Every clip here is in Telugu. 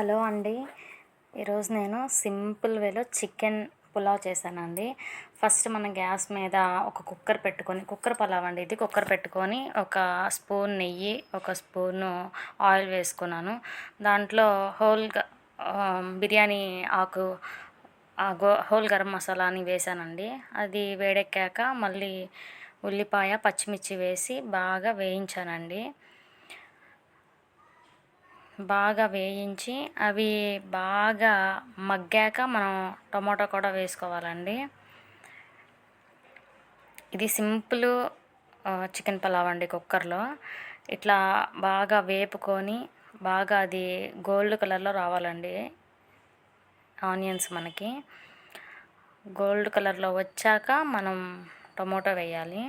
హలో అండి. ఈరోజు నేను సింపుల్ వేలో చికెన్ పులావ్ చేశానండి. ఫస్ట్ మనం గ్యాస్ మీద ఒక కుక్కర్ పెట్టుకొని, కుక్కర్ పులావ్ అండి ఇది. కుక్కర్ పెట్టుకొని ఒక స్పూన్ నెయ్యి, ఒక స్పూను ఆయిల్ వేసుకున్నాను. దాంట్లో బిర్యానీ ఆకు, హోల్ గరం మసాలా అని వేసానండి. అది వేడెక్కాక మళ్ళీ ఉల్లిపాయ, పచ్చిమిర్చి వేసి బాగా వేయించానండి. బాగా వేయించి అవి బాగా మగ్గాక మనం టమాటో కూడా వేసుకోవాలండి. ఇది సింపుల్ చికెన్ పలావ్ అండి. కుక్కర్లో ఇట్లా బాగా వేపుకొని బాగా అది గోల్డ్ కలర్లో రావాలండి. ఆనియన్స్ మనకి గోల్డ్ కలర్లో వచ్చాక మనం టమాటో వేయాలి.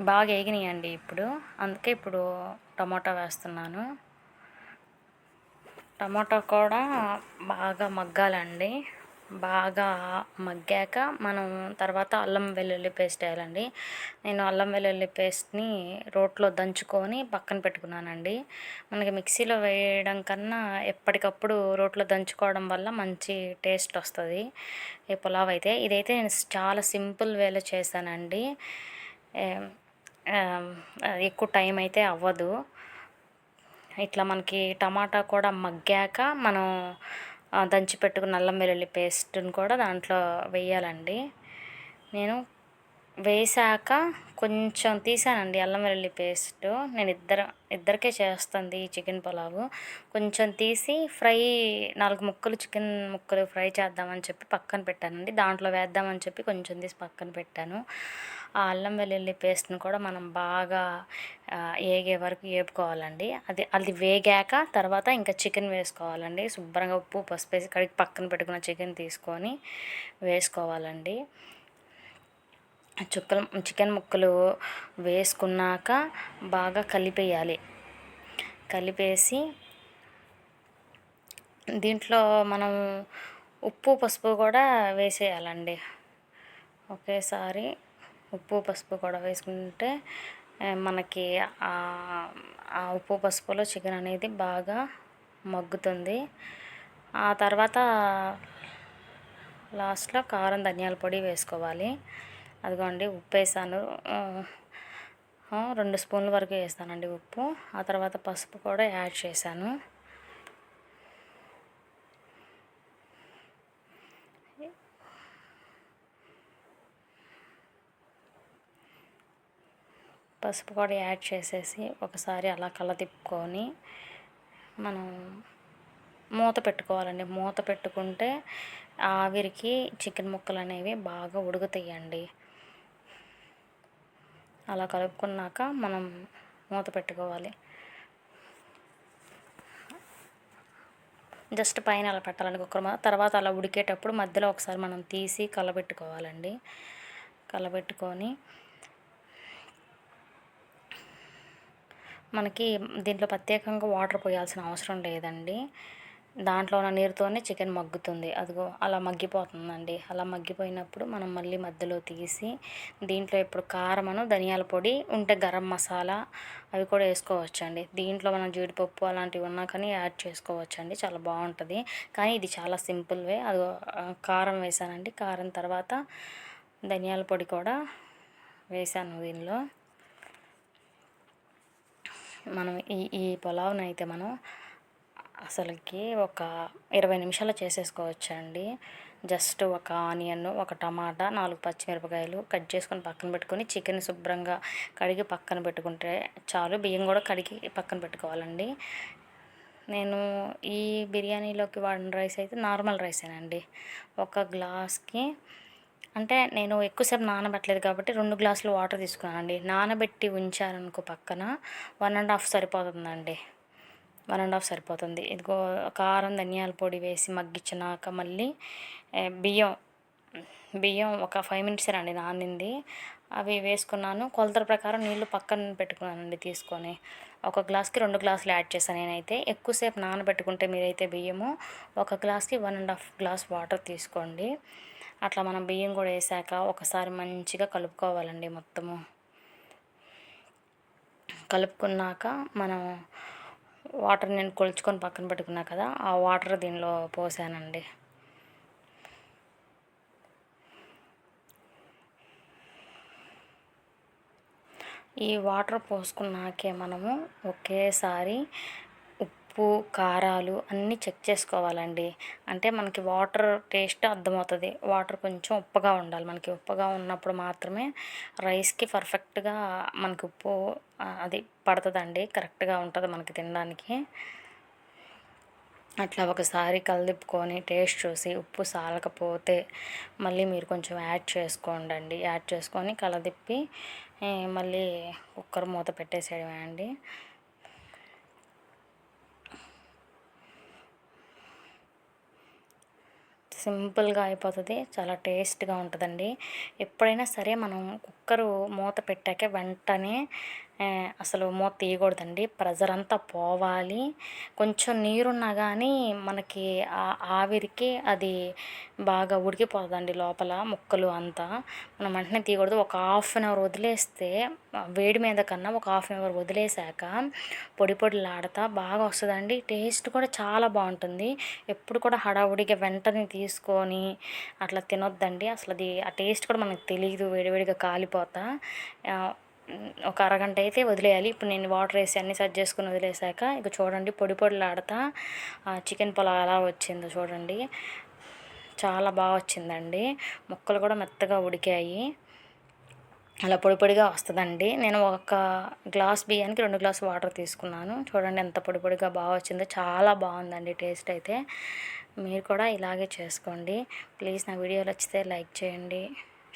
బాగా వేగినాయండి ఇప్పుడు, అందుకే ఇప్పుడు టమాటా వేస్తున్నాను. టమాటా కూడా బాగా మగ్గాలండి. బాగా మగ్గాక మనం తర్వాత అల్లం వెల్లుల్లి పేస్ట్ వేయాలండి. నేను అల్లం వెల్లుల్లి పేస్ట్ని రోట్లో దంచుకొని పక్కన పెట్టుకున్నానండి. మనకి మిక్సీలో వేయడం కన్నా ఎప్పటికప్పుడు రోట్లో దంచుకోవడం వల్ల మంచి టేస్ట్ వస్తుంది ఈ పులావ్ అయితే. ఇదైతే నేను చాలా సింపుల్ వేలో చేశానండి. ఎక్కువ టైం అయితే అవ్వదు. ఇట్లా మనకి టమాటా కూడా మగ్గాక మనం దంచి పెట్టుకున్న అల్లం వెల్లుల్లి పేస్ట్ని కూడా దాంట్లో వేయాలండి. నేను వేసాక కొంచెం తీసానండి అల్లం వెల్లుల్లి పేస్ట్. నేను ఇద్దరికే చేస్తుంది ఈ చికెన్ పులావు. కొంచెం తీసి 4 ముక్కలు చికెన్ ముక్కలు ఫ్రై చేద్దామని చెప్పి పక్కన పెట్టానండి. దాంట్లో వేద్దామని చెప్పి కొంచెం తీసి పక్కన పెట్టాను. ఆ అల్లం వెల్లుల్లి పేస్ట్ని కూడా మనం బాగా ఏగే వరకు వేపుకోవాలండి. అది వేగాక తర్వాత ఇంకా చికెన్ వేసుకోవాలండి. శుభ్రంగా ఉప్పు, పసుపు వేసి కడిగి పక్కన పెట్టుకున్న చికెన్ తీసుకొని వేసుకోవాలండి. చికెన్ ముక్కలు వేసుకున్నాక బాగా కలిపేయాలి. కలిపేసి దీంట్లో మనం ఉప్పు, పసుపు కూడా వేసేయాలండి. ఒకేసారి ఉప్పు, పసుపు కూడా వేసుకుంటే మనకి ఆ ఉప్పు, పసుపులో చికెన్ అనేది బాగా మగ్గుతుంది. ఆ తర్వాత లాస్ట్లో కారం, ధనియాల పొడి వేసుకోవాలి. అదిగోండి ఉప్పు వేసాను. 2 స్పూన్ల వరకు వేస్తానండి ఉప్పు. ఆ తర్వాత పసుపు కూడా యాడ్ చేశాను. పసుపు కూడా యాడ్ చేసేసి ఒకసారి అలా తిప్పుకొని మనం మూత పెట్టుకోవాలండి. మూత పెట్టుకుంటే ఆవిరికి చికెన్ ముక్కలు అనేవి బాగా ఉడుకుతాయండి. అలా కలుపుకున్నాక మనం మూత పెట్టుకోవాలి. జస్ట్ పైన అలా పెట్టాలండి కుక్కర్. తర్వాత అలా ఉడికేటప్పుడు మధ్యలో ఒకసారి మనం తీసి కలబెట్టుకోవాలండి. కలబెట్టుకొని మనకి దీంట్లో ప్రత్యేకంగా వాటర్ పోయాల్సిన అవసరం లేదండి. దాంట్లో ఉన్న నీరుతోనే చికెన్ మగ్గుతుంది. అదిగో అలా మగ్గిపోతుందండి. అలా మగ్గిపోయినప్పుడు మనం మళ్ళీ మధ్యలో తీసి దీంట్లో ఇప్పుడు కారమును, ధనియాల పొడి ఉంటే గరం మసాలా అవి కూడా వేసుకోవచ్చండి. దీంట్లో మనం జీడిపప్పు అలాంటివి ఉన్నా కానీ యాడ్ చేసుకోవచ్చండి. చాలా బాగుంటుంది. కానీ ఇది చాలా సింపుల్ వే. అదిగో కారం వేసానండి. కారం తర్వాత ధనియాల పొడి కూడా వేసాను దీనిలో. మనం ఈ పులావ్ని అయితే మనం అసలుకి ఒక 20 నిమిషాలు చేసేసుకోవచ్చండి. జస్ట్ ఒక ఆనియన్, ఒక టమాటా, 4 పచ్చిమిరపకాయలు కట్ చేసుకొని పక్కన పెట్టుకొని చికెన్ శుభ్రంగా కడిగి పక్కన పెట్టుకుంటే చాలు. బియ్యం కూడా కడిగి పక్కన పెట్టుకోవాలండి. నేను ఈ బిర్యానీలోకి వాడిన రైస్ అయితే నార్మల్ రైసేనండి. ఒక గ్లాస్కి అంటే నేను ఎక్కువసేపు నానబెట్టలేదు కాబట్టి 2 గ్లాసులు వాటర్ తీసుకున్నానండి. నానబెట్టి ఉంచారనుకో పక్కన 1.5 సరిపోతుందండి. 1.5 సరిపోతుంది. ఇదిగో కారం, ధనియాల పొడి వేసి మగ్గించినాక మళ్ళీ బియ్యం ఒక 5 మినిట్స్ రండి నానింది. అవి వేసుకున్నాను. కొలతల ప్రకారం నీళ్ళు పక్కన పెట్టుకున్నానండి తీసుకొని. ఒక గ్లాస్కి 2 గ్లాసులు యాడ్ చేశాను నేనైతే. ఎక్కువసేపు నానబెట్టుకుంటే మీరైతే బియ్యము ఒక గ్లాస్కి 1.5 గ్లాస్ వాటర్ తీసుకోండి. అట్లా మనం బియ్యం కూడా వేసాక ఒకసారి మంచిగా కలుపుకోవాలండి. మొత్తము కలుపుకున్నాక మనం వాటర్ నేను కొలుచుకొని పక్కన పెట్టుకున్నా కదా, ఆ వాటర్ దీనిలో పోసానండి. ఈ వాటర్ పోసుకున్నాకే మనము ఒకేసారి ఉప్పు కారాలు అన్నీ చెక్ చేసుకోవాలండి. అంటే మనకి వాటర్ టేస్ట్ అర్థమవుతుంది. వాటర్ కొంచెం ఉప్పగా ఉండాలి. మనకి ఉప్పగా ఉన్నప్పుడు మాత్రమే రైస్కి పర్ఫెక్ట్గా మనకి ఉప్పు అది పడుతుందండి, కరెక్ట్గా ఉంటుంది మనకి తినడానికి. అట్లా ఒకసారి కలిదిప్పుకొని టేస్ట్ చూసి ఉప్పు సాలకపోతే మళ్ళీ మీరు కొంచెం యాడ్ చేసుకోండి. యాడ్ చేసుకొని కలదిప్పి మళ్ళీ కుక్కర్ మూత పెట్టేసేయడమే అండి. సింపుల్గా అయిపోతుంది, చాలా టేస్ట్గా ఉంటుందండి. ఎప్పుడైనా సరే మనం కుక్కరు మూత పెట్టాక వెంటనే అసలు మూత తీయకూడదండి. ప్రెజర్ అంతా పోవాలి. కొంచెం నీరున్నా కానీ మనకి ఆవిరికి అది బాగా ఉడికిపోతుందండి లోపల ముక్కలు అంతా. మనం వెంటనే తీయకూడదు. ఒక 1/2 అవర్ వదిలేస్తే, వేడి మీద కన్నా ఒక 1/2 అవర్ వదిలేసాక పొడి పొడిలాడుతా బాగా వస్తుందండి. టేస్ట్ కూడా చాలా బాగుంటుంది. ఎప్పుడు కూడా హడావుడిగా వెంటనే తీసుకొని అట్లా తినొద్దండి. అసలు అది ఆ టేస్ట్ కూడా మనకు తెలియదు, వేడివేడిగా కాలిపోతా. ఒక అరగంట అయితే వదిలేయాలి. ఇప్పుడు నేను వాటర్ వేసి అన్నీ సెట్ చేసుకుని వదిలేసాక ఇక చూడండి పొడి పొడిలాడుతా చికెన్ పులావ్ ఎలా వచ్చిందో చూడండి. చాలా బాగా వచ్చిందండి. ముక్కలు కూడా మెత్తగా ఉడికాయి. అలా పొడి పొడిగా వస్తుందండి. నేను ఒక గ్లాస్ బియ్యానికి 2 గ్లాసు వాటర్ తీసుకున్నాను. చూడండి ఎంత పొడి పొడిగా బాగా వచ్చిందో. చాలా బాగుందండి టేస్ట్ అయితే. మీరు కూడా ఇలాగే చేసుకోండి. ప్లీజ్ నా వీడియో నచ్చితే లైక్ చేయండి,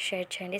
షేర్ చేయండి.